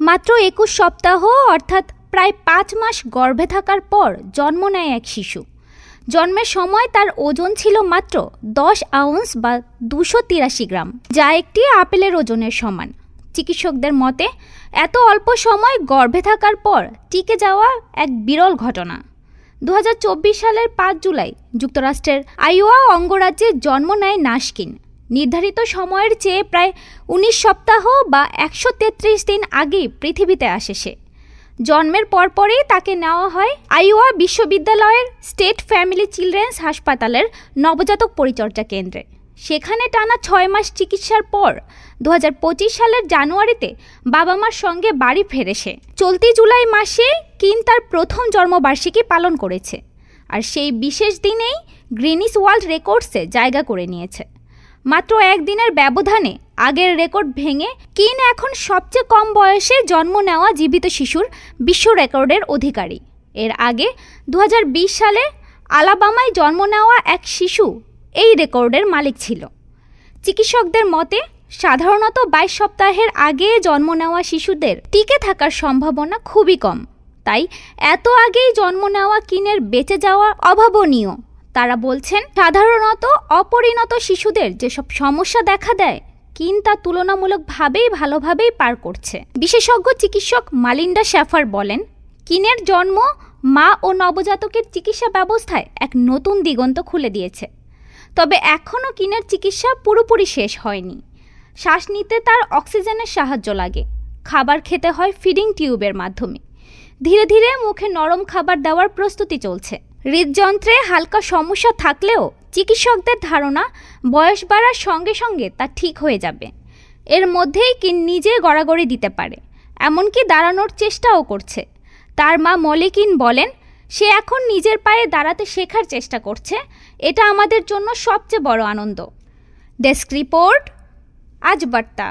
মাত্র ২১ সপ্তাহ অর্থাৎ প্রায় ৫ মাস গর্ভে থাকার পর জন্ম নেয় এক শিশু। জন্মের সময় তার ওজন ছিল মাত্র ১০ আউন্স বা ২৮৩ গ্রাম, যা একটি আপেলের ওজনের সমান। চিকিৎসকদের মতে এত অল্প সময় গর্ভে থাকার পর টিকে যাওয়া এক বিরল ঘটনা। ২০২৪ সালের ৫ জুলাই যুক্তরাষ্ট্রের আইওয়া অঙ্গরাজ্যে জন্ম নেয় নাশকিন। নির্ধারিত সময়ের চেয়ে প্রায় ১৯ সপ্তাহ বা ১৩৩ দিন আগেই পৃথিবীতে আসে সে। জন্মের পরপরই তাকে নেওয়া হয় আইওয়া বিশ্ববিদ্যালয়ের স্টেট ফ্যামিলি চিলড্রেন্স হাসপাতালের নবজাতক পরিচর্যা কেন্দ্রে। সেখানে টানা ৬ মাস চিকিৎসার পর ২০২৫ সালের জানুয়ারিতে বাবা মার সঙ্গে বাড়ি ফেরে সে। চলতি জুলাই মাসে কিন তার প্রথম জন্মবার্ষিকী পালন করেছে, আর সেই বিশেষ দিনেই গ্রিনিস ওয়ার্ল্ড রেকর্ডসে জায়গা করে নিয়েছে। মাত্র একদিনের ব্যবধানে আগের রেকর্ড ভেঙে কিন এখন সবচেয়ে কম বয়সে জন্ম নেওয়া জীবিত শিশুর বিশ্ব রেকর্ডের অধিকারী। এর আগে ২০২০ সালে আলাবামায় জন্ম নেওয়া এক শিশু এই রেকর্ডের মালিক ছিল। চিকিৎসকদের মতে সাধারণত ২২ সপ্তাহের আগে জন্ম নেওয়া শিশুদের টিকে থাকার সম্ভাবনা খুবই কম, তাই এত আগেই জন্ম নেওয়া কিনের বেঁচে যাওয়া অভাবনীয়। তারা বলছেন, সাধারণত অপরিণত শিশুদের যেসব সমস্যা দেখা দেয় কিন তা তুলনামূলকভাবেই ভালোভাবেই পার করছে। বিশেষজ্ঞ চিকিৎসক মালিন্ডা শেফার বলেন, কিনের জন্ম মা ও নবজাতকের চিকিৎসা ব্যবস্থায় এক নতুন দিগন্ত খুলে দিয়েছে। তবে এখনও কিনের চিকিৎসা পুরোপুরি শেষ হয়নি। শ্বাস নিতে তার অক্সিজেনের সাহায্য লাগে, খাবার খেতে হয় ফিডিং টিউবের মাধ্যমে। ধীরে ধীরে মুখে নরম খাবার দেওয়ার প্রস্তুতি চলছে। হৃদযন্ত্রে হালকা সমস্যা থাকলেও চিকিৎসকদের ধারণা বয়স বাড়ার সঙ্গে সঙ্গে তা ঠিক হয়ে যাবে। এর মধ্যেই কিন নিজে গড়াগড়ি দিতে পারে, এমনকি দাঁড়ানোর চেষ্টাও করছে। তার মা মলি কিন বলেন, সে এখন নিজের পায়ে দাঁড়াতে শেখার চেষ্টা করছে। এটা আমাদের জন্য সবচেয়ে বড় আনন্দ। ডেস্ক রিপোর্ট, আজ বার্তা।